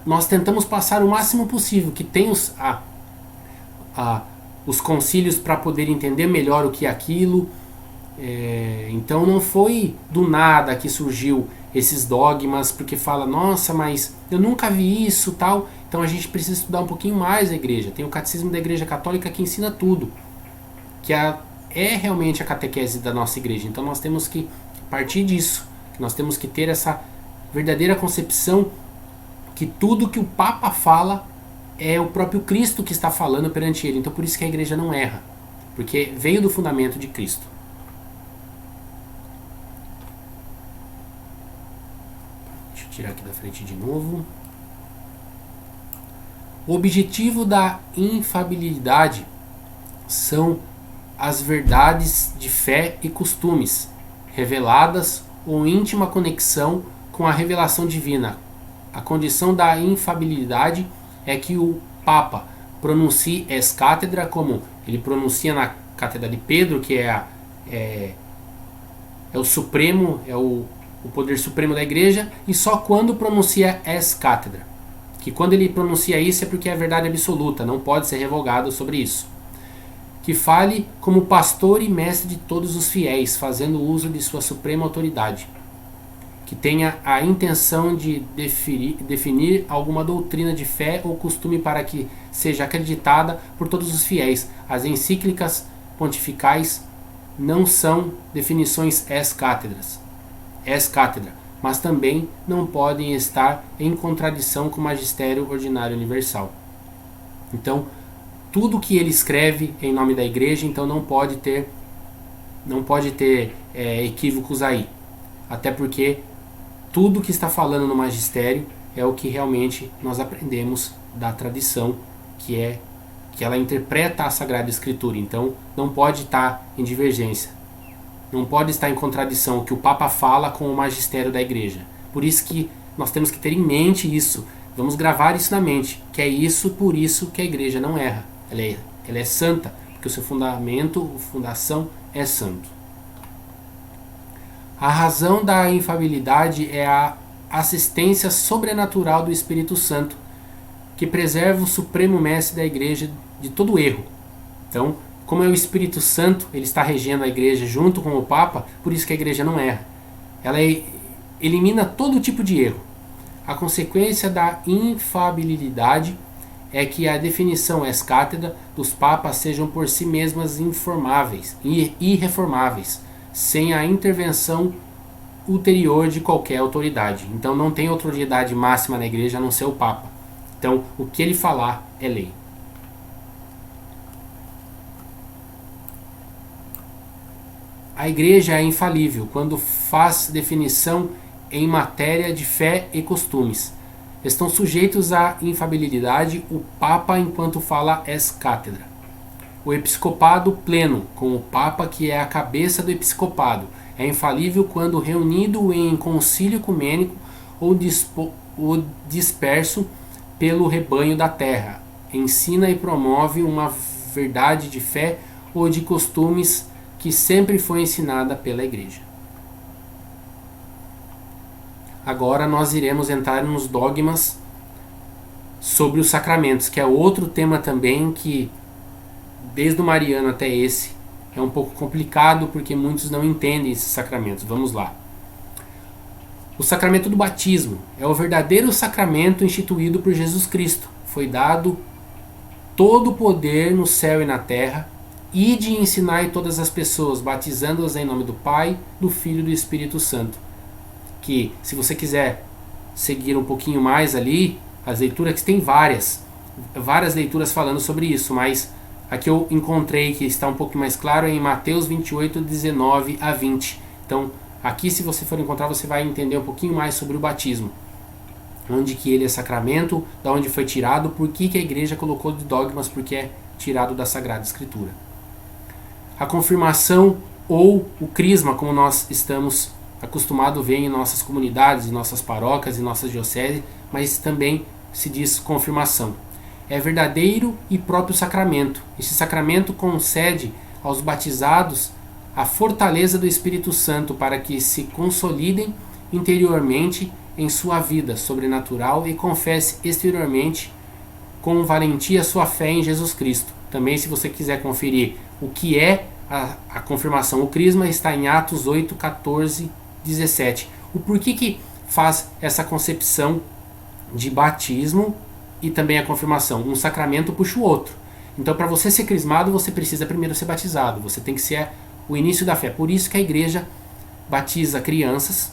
nós tentamos passar o máximo possível, que tem os concílios para poder entender melhor o que é aquilo. Então não foi do nada que surgiu esses dogmas, porque fala, nossa, mas eu nunca vi isso, tal. Então a gente precisa estudar um pouquinho mais a igreja. Tem o catecismo da Igreja Católica que ensina tudo, que é realmente a catequese da nossa igreja. Então nós temos que partir disso, que nós temos que ter essa verdadeira concepção que tudo que o Papa fala é o próprio Cristo que está falando perante ele. Então por isso que a igreja não erra, porque veio do fundamento de Cristo. Deixa eu tirar aqui da frente de novo. O objetivo da infalibilidade são as verdades de fé e costumes, reveladas ou íntima conexão com a revelação divina. A condição da infalibilidade é que o Papa pronuncie ex cátedra, como ele pronuncia na Cátedra de Pedro, que é o supremo, é o poder supremo da igreja, e só quando pronuncia ex cátedra. Que quando ele pronuncia isso é porque é verdade absoluta, não pode ser revogado sobre isso. Que fale como pastor e mestre de todos os fiéis, fazendo uso de sua suprema autoridade. Que tenha a intenção de definir alguma doutrina de fé ou costume para que seja acreditada por todos os fiéis. As encíclicas pontificais não são definições ex cátedra, mas também não podem estar em contradição com o magistério ordinário universal. Então, tudo que ele escreve em nome da igreja, então não pode ter equívocos aí. Até porque tudo que está falando no magistério é o que realmente nós aprendemos da tradição, que ela interpreta a Sagrada Escritura. Então não pode estar em divergência, não pode estar em contradição o que o Papa fala com o magistério da igreja. Por isso que nós temos que ter em mente isso, vamos gravar isso na mente, que é isso, por isso que a igreja não erra. Ela é santa, porque o seu fundação é santo. A razão da infalibilidade é a assistência sobrenatural do Espírito Santo, que preserva o Supremo Mestre da Igreja de todo erro. Então, como é o Espírito Santo, ele está regendo a Igreja junto com o Papa, por isso que a Igreja não erra. Ela elimina todo tipo de erro. A consequência da infalibilidade é que a definição ex cátedra dos papas sejam por si mesmas informáveis e irreformáveis, sem a intervenção ulterior de qualquer autoridade. Então não tem autoridade máxima na igreja a não ser o Papa. Então o que ele falar é lei. A igreja é infalível quando faz definição em matéria de fé e costumes. Estão sujeitos à infalibilidade o Papa enquanto fala ex cátedra. O episcopado pleno, com o Papa que é a cabeça do episcopado, é infalível quando reunido em concílio ecumênico o disperso pelo rebanho da terra. Ensina e promove uma verdade de fé ou de costumes que sempre foi ensinada pela igreja. Agora nós iremos entrar nos dogmas sobre os sacramentos, que é outro tema também que, desde o mariano até esse, é um pouco complicado porque muitos não entendem esses sacramentos. Vamos lá. O sacramento do batismo é o verdadeiro sacramento instituído por Jesus Cristo. Foi dado todo o poder no céu e na terra, e de ensinar todas as pessoas, batizando-as em nome do Pai, do Filho e do Espírito Santo. Que, se você quiser seguir um pouquinho mais ali, as leituras, que tem várias leituras falando sobre isso, mas a que eu encontrei que está um pouco mais claro é em Mateus 28, 19 a 20. Então, aqui, se você for encontrar, você vai entender um pouquinho mais sobre o batismo. Onde que ele é sacramento, da onde foi tirado, por que a igreja colocou de dogmas, porque é tirado da Sagrada Escritura. A confirmação ou o crisma, como nós estamos acostumados a ver em nossas comunidades, em nossas paróquias, em nossas dioceses, mas também se diz confirmação. É verdadeiro e próprio sacramento. Esse sacramento concede aos batizados a fortaleza do Espírito Santo para que se consolidem interiormente em sua vida sobrenatural e confesse exteriormente com valentia sua fé em Jesus Cristo. Também, se você quiser conferir o que é a confirmação, o crisma, está em Atos 8, 14, 17. O porquê que faz essa concepção de batismo e também a confirmação? Um sacramento puxa o outro. Então, para você ser crismado, você precisa primeiro ser batizado. Você tem que ser o início da fé. Por isso que a igreja batiza crianças.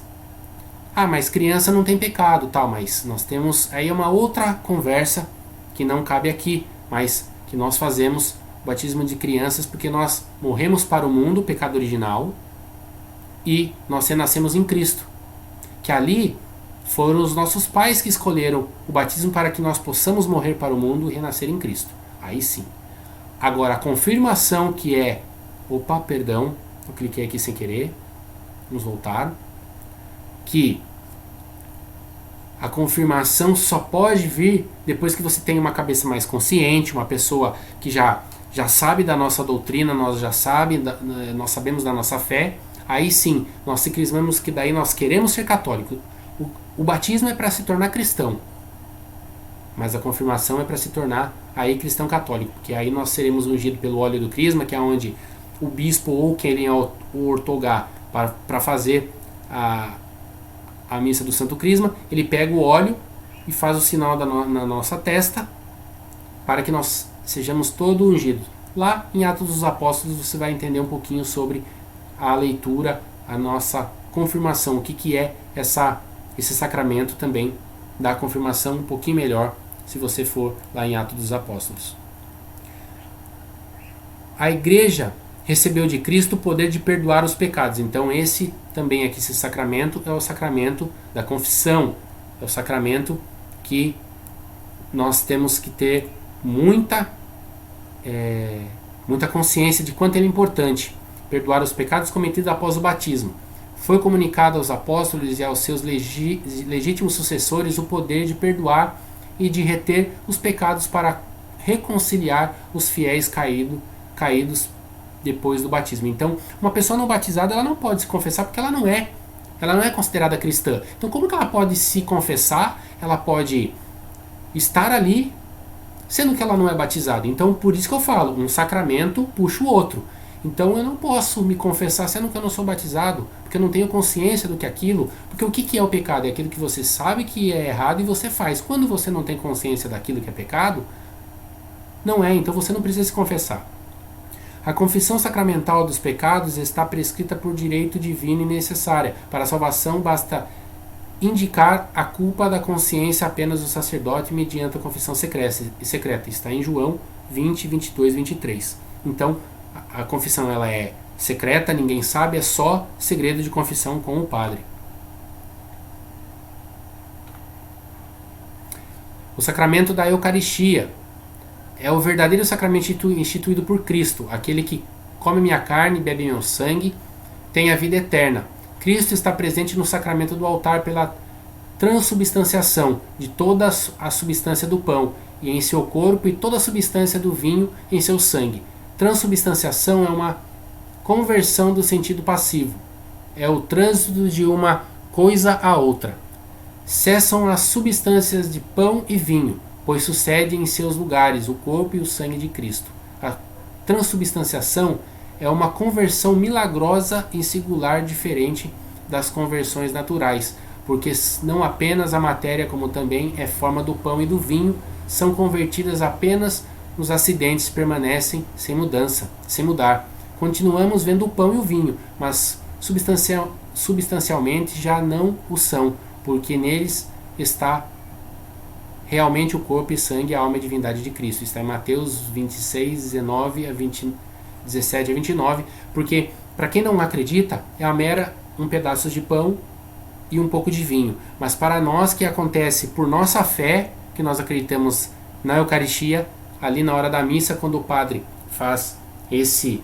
Ah, mas criança não tem pecado, tal. Mas nós temos aí uma outra conversa que não cabe aqui, mas que nós fazemos o batismo de crianças porque nós morremos para o mundo, o pecado original, e nós renascemos em Cristo. Que ali foram os nossos pais que escolheram o batismo para que nós possamos morrer para o mundo e renascer em Cristo. Aí sim. Agora, a confirmação que é... Opa, perdão, eu cliquei aqui sem querer. Vamos voltar. Que a confirmação só pode vir depois que você tem uma cabeça mais consciente, uma pessoa que já sabe da nossa doutrina, nós sabemos da nossa fé. Aí sim, nós se crismamos, que daí nós queremos ser católicos. O batismo é para se tornar cristão, mas a confirmação é para se tornar aí cristão católico, porque aí nós seremos ungidos pelo óleo do crisma, que é onde o bispo ou quem é o ortogá para fazer a missa do Santo Crisma, ele pega o óleo e faz o sinal na nossa testa para que nós sejamos todos ungidos. Lá em Atos dos Apóstolos você vai entender um pouquinho sobre a leitura, a nossa confirmação, o que é esse sacramento também da confirmação um pouquinho melhor se você for lá em Atos dos Apóstolos. A igreja recebeu de Cristo o poder de perdoar os pecados. Então esse também aqui, esse sacramento é o sacramento da confissão, é o sacramento que nós temos que ter muita consciência de quanto ele é importante. Perdoar os pecados cometidos após o batismo. Foi comunicado aos apóstolos e aos seus legítimos sucessores o poder de perdoar e de reter os pecados para reconciliar os fiéis caídos depois do batismo. Então, uma pessoa não batizada, ela não pode se confessar porque ela não é considerada cristã. Então, como que ela pode se confessar? Ela pode estar ali, sendo que ela não é batizada. Então, por isso que eu falo, um sacramento puxa o outro. Então, eu não posso me confessar sendo que eu não sou batizado, porque eu não tenho consciência do que é aquilo. Porque o que é o pecado? É aquilo que você sabe que é errado e você faz. Quando você não tem consciência daquilo que é pecado, não é. Então, você não precisa se confessar. A confissão sacramental dos pecados está prescrita por direito divino e necessária. Para a salvação, basta indicar a culpa da consciência apenas do sacerdote mediante a confissão secreta. Está em João 20, 22, 23. Então, a confissão ela é secreta, ninguém sabe, é só segredo de confissão com o padre. O sacramento da Eucaristia é o verdadeiro sacramento instituído por Cristo. Aquele que come minha carne e bebe meu sangue tem a vida eterna. Cristo está presente no sacramento do altar transubstanciação de toda a substância do pão e em seu corpo e toda a substância do vinho em seu sangue. Transubstanciação é uma conversão do sentido passivo. É o trânsito de uma coisa a outra. Cessam as substâncias de pão e vinho, pois sucede em seus lugares o corpo e o sangue de Cristo. A transubstanciação é uma conversão milagrosa e singular diferente das conversões naturais, porque não apenas a matéria, como também é forma do pão e do vinho, são convertidas apenas nos acidentes, permanecem sem mudança, sem mudar. Continuamos vendo o pão e o vinho, mas substancialmente já não o são, porque neles está realmente o corpo e sangue, a alma e a divindade de Cristo. Está em Mateus 26, 19 a 17 a 29, porque para quem não acredita, é um pedaço de pão e um pouco de vinho. Mas para nós que acontece por nossa fé, que nós acreditamos na Eucaristia, ali na hora da missa, quando o padre faz esse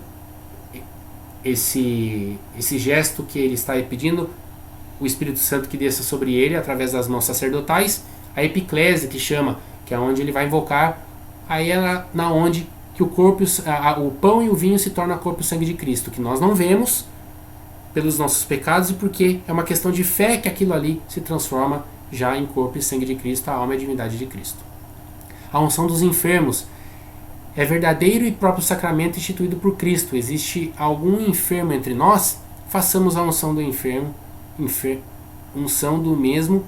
gesto que ele está pedindo, o Espírito Santo que desça sobre ele através das mãos sacerdotais, a epiclese que chama, que é onde ele vai invocar, aí é na onde que o corpo, o pão e o vinho se tornam corpo e sangue de Cristo, que nós não vemos pelos nossos pecados e porque é uma questão de fé que aquilo ali se transforma já em corpo e sangue de Cristo, a alma e a divindade de Cristo. A unção dos enfermos é verdadeiro e próprio sacramento instituído por Cristo. Existe algum enfermo entre nós? Façamos a unção do enfermo, unção do mesmo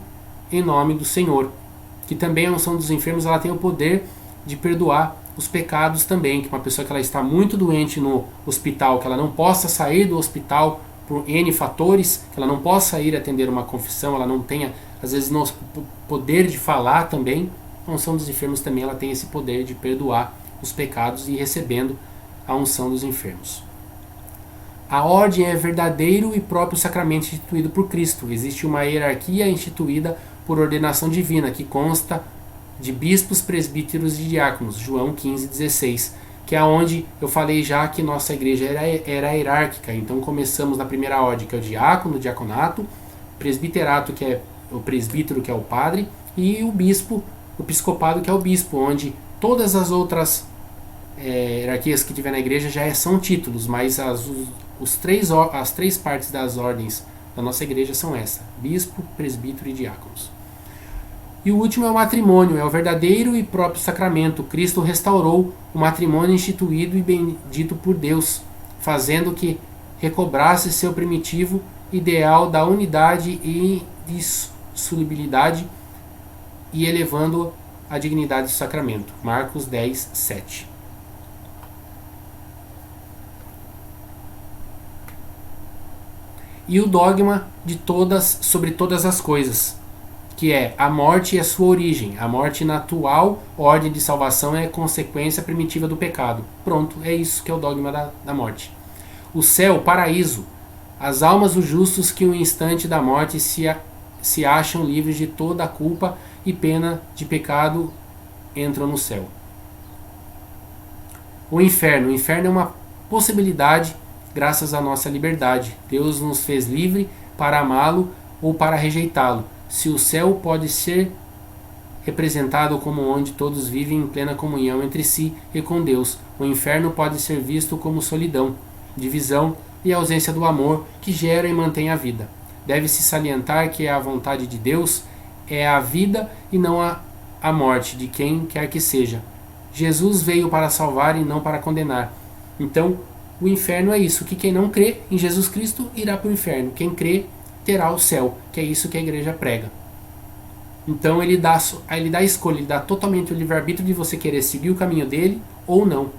em nome do Senhor. Que também a unção dos enfermos, ela tem o poder de perdoar os pecados também, que uma pessoa que ela está muito doente no hospital, que ela não possa sair do hospital por N fatores, que ela não possa ir atender uma confissão, ela não tenha, às vezes, o poder de falar também, a unção dos enfermos também ela tem esse poder de perdoar os pecados e recebendo a unção dos enfermos. A ordem é verdadeiro e próprio sacramento instituído por Cristo. Existe uma hierarquia instituída por ordenação divina, que consta de bispos, presbíteros e diáconos, João 15,16, que é onde eu falei já que nossa igreja era hierárquica. Então começamos na primeira ordem, que é o diácono, o diaconato, presbiterato, que é o presbítero, que é o padre, e o bispo, o episcopado, que é o bispo, onde todas as outras hierarquias que tiver na igreja já são títulos, mas as três partes das ordens da nossa igreja são essa: bispo, presbítero e diáconos. E o último é o matrimônio, é o verdadeiro e próprio sacramento. Cristo restaurou o matrimônio instituído e bendito por Deus, fazendo que recobrasse seu primitivo ideal da unidade e dissolubilidade e elevando a dignidade do sacramento. Marcos 10, 7. E o dogma sobre todas as coisas, que é a morte e a sua origem. A morte na atual ordem de salvação é consequência primitiva do pecado. Pronto, é isso que é o dogma da morte. O céu, o paraíso, as almas dos justos que no instante da morte se acham livres de toda a culpa e pena de pecado entram no céu. O inferno é uma possibilidade graças à nossa liberdade. Deus nos fez livre para amá-lo ou para rejeitá-lo. Se o céu pode ser representado como onde todos vivem em plena comunhão entre si e com Deus, o inferno pode ser visto como solidão, divisão e ausência do amor que gera e mantém a vida. Deve-se salientar que a vontade de Deus é a vida e não a morte de quem quer que seja. Jesus veio para salvar e não para condenar. Então, o inferno é isso, que quem não crê em Jesus Cristo irá para o inferno. Quem crê terá o céu, que é isso que a igreja prega. Então ele dá a escolha, ele dá totalmente o livre-arbítrio de você querer seguir o caminho dele ou não.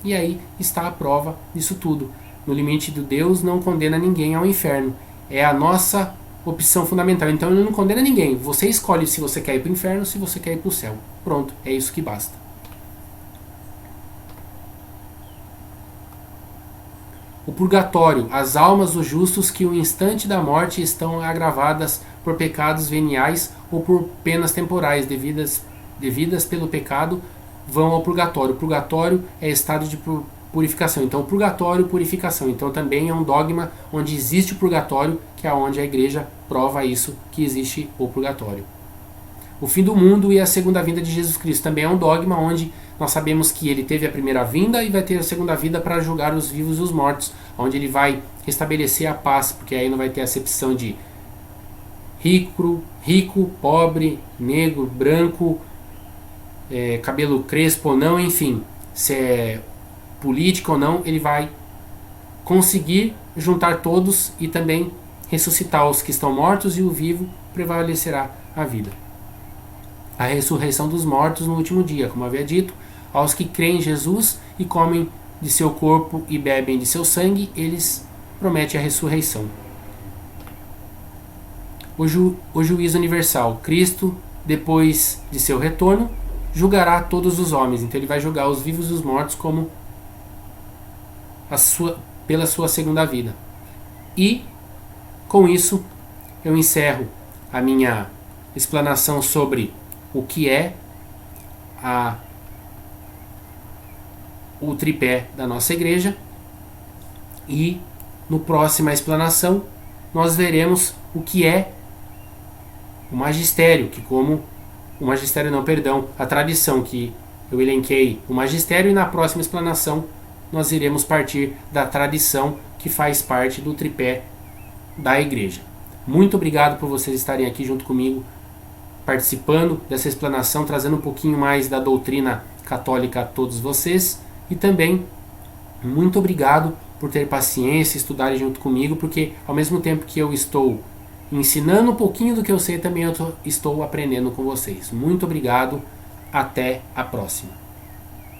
E aí está a prova disso tudo. No limite do Deus não condena ninguém ao inferno. É a nossa opção fundamental. Então ele não condena ninguém. Você escolhe se você quer ir para o inferno ou se você quer ir para o céu. Pronto, é isso que basta. O purgatório, as almas dos justos que no instante da morte estão agravadas por pecados veniais ou por penas temporais devidas pelo pecado, vão ao purgatório. O purgatório é estado de purificação. Então, purgatório, purificação. Então, também é um dogma onde existe o purgatório, que é onde a igreja prova isso, que existe o purgatório. O fim do mundo e a segunda vinda de Jesus Cristo também é um dogma onde nós sabemos que ele teve a primeira vinda e vai ter a segunda vinda para julgar os vivos e os mortos, onde ele vai restabelecer a paz, porque aí não vai ter acepção de rico, pobre, negro, branco, cabelo crespo ou não, enfim, se é político ou não, ele vai conseguir juntar todos e também ressuscitar os que estão mortos, e o vivo prevalecerá a vida. A ressurreição dos mortos no último dia, como havia dito, aos que creem em Jesus e comem de seu corpo e bebem de seu sangue, eles prometem a ressurreição. O juízo universal. Cristo, depois de seu retorno, julgará todos os homens. Então ele vai julgar os vivos e os mortos como pela sua segunda vida. E com isso eu encerro a minha explanação sobre o que é o tripé da nossa igreja, e no próxima explanação nós veremos o que é o magistério, a tradição, que eu elenquei o magistério, e na próxima explanação nós iremos partir da tradição que faz parte do tripé da igreja. Muito obrigado por vocês estarem aqui junto comigo, participando dessa explanação, trazendo um pouquinho mais da doutrina católica a todos vocês, e também muito obrigado por ter paciência, estudarem junto comigo, porque ao mesmo tempo que eu estou ensinando um pouquinho do que eu sei, também eu estou aprendendo com vocês. Muito obrigado, até a próxima.